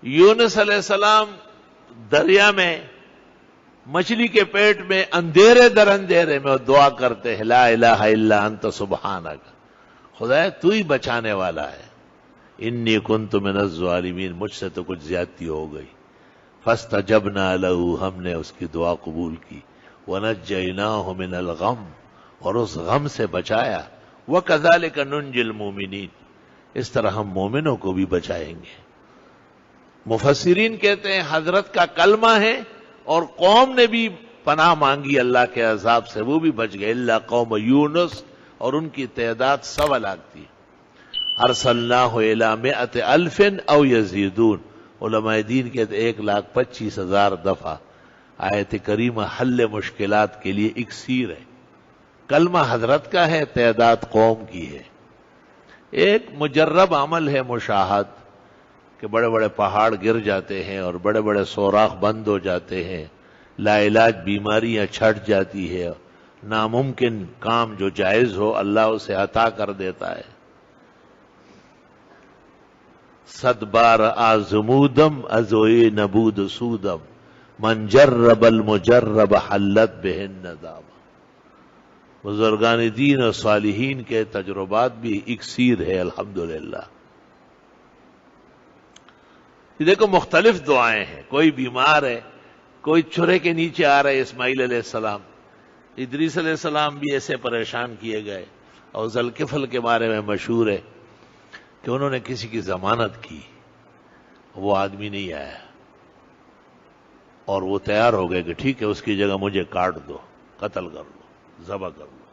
یونس علیہ السلام دریا میں مچھلی کے پیٹ میں اندھیرے در اندھیرے میں دعا کرتے ہیں لا الہ الا انت سبحانک، خدا تو ہی بچانے والا ہے، انی کنت من الظالمین، مجھ سے تو کچھ زیادتی ہو گئی، فاستجبنا لہ، ہم نے اس کی دعا قبول کی، ونجیناہ من الغم، اور اس غم سے بچایا، وکذالک ننجی المؤمنین، اس طرح ہم مومنوں کو بھی بچائیں گے۔ مفسرین کہتے ہیں حضرت کا کلمہ ہے اور قوم نے بھی پناہ مانگی اللہ کے عذاب سے، وہ بھی بچ گئے، الا قوم یونس، اور ان کی تعداد 100 لاکھ تھی۔ ارسلناہ الی 100,000 او یزیدون، علماء دین کہتے 1,25,000 دفعہ۔ آیت کریمہ حل مشکلات کے لیے اکسیر ہے، کلمہ حضرت کا ہے، تعداد قوم کی ہے۔ ایک مجرب عمل ہے مشاہد، کہ بڑے بڑے پہاڑ گر جاتے ہیں اور بڑے بڑے سوراخ بند ہو جاتے ہیں، لا علاج بیماریاں چھٹ جاتی ہے، ناممکن کام جو جائز ہو اللہ اسے عطا کر دیتا ہے۔ 100 بار آزمودم ازوئے نبود سودم، من جرب المجرب حلت بہ الندامہ۔ بزرگان دین اور صالحین کے تجربات بھی اکسیر ہے الحمدللہ۔ دیکھو مختلف دعائیں ہیں، کوئی بیمار ہے، کوئی چرے کے نیچے آ رہے، اسماعیل علیہ السلام، ادریس علیہ السلام بھی ایسے پریشان کیے گئے، اور ذوالکفل کے بارے میں مشہور ہے کہ انہوں نے کسی کی ضمانت کی، وہ آدمی نہیں آیا، اور وہ تیار ہو گئے کہ ٹھیک ہے اس کی جگہ مجھے کاٹ دو، قتل کر لو، ذبح کر لو۔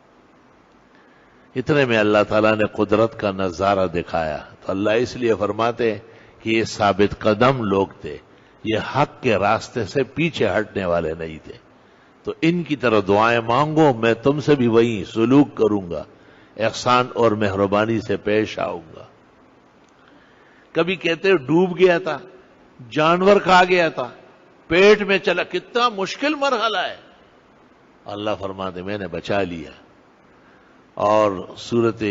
اتنے میں اللہ تعالیٰ نے قدرت کا نظارہ دکھایا، تو اللہ اس لیے فرماتے ہیں کہ یہ ثابت قدم لوگ تھے، یہ حق کے راستے سے پیچھے ہٹنے والے نہیں تھے، تو ان کی طرح دعائیں مانگو، میں تم سے بھی وہی سلوک کروں گا، احسان اور مہربانی سے پیش آؤں گا۔ کبھی کہتے ڈوب گیا تھا، جانور کھا گیا تھا، پیٹ میں چلا، کتنا مشکل مرحلہ ہے، اللہ فرماتے میں نے بچا لیا۔ اور سورۃ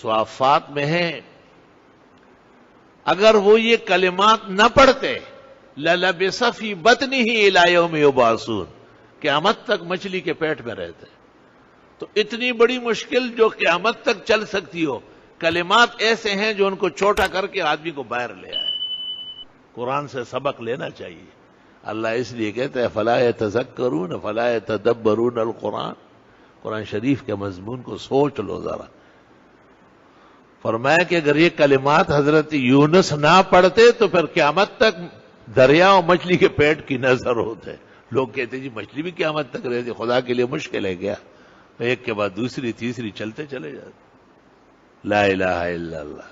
صافات میں ہے اگر وہ یہ کلمات نہ پڑھتے لَلَبِثَ فِي بَطْنِهِ إِلَىٰ يَوْمِ يُبْعَثُونَ، قیامت تک مچھلی کے پیٹ میں رہتے۔ تو اتنی بڑی مشکل جو قیامت تک چل سکتی ہو، کلمات ایسے ہیں جو ان کو چھوٹا کر کے آدمی کو باہر لے آئے۔ قرآن سے سبق لینا چاہیے، اللہ اس لیے کہتے ہیں فَلَا يَتَذَكَّرُونَ فَلَا يَتَدَبَّرُونَ الْقُرْآنَ، قرآن شریف کے مضمون کو سوچ لو ذرا۔ فرمایا کہ اگر یہ کلمات حضرت یونس نہ پڑھتے تو پھر قیامت تک دریا اور مچھلی کے پیٹ کی نظر ہوتے۔ لوگ کہتے جی مچھلی بھی قیامت تک رہتی، خدا کے لیے مشکل ہے کیا؟ ایک کے بعد دوسری تیسری چلتے چلے جاتے۔ لا الہ الا اللہ۔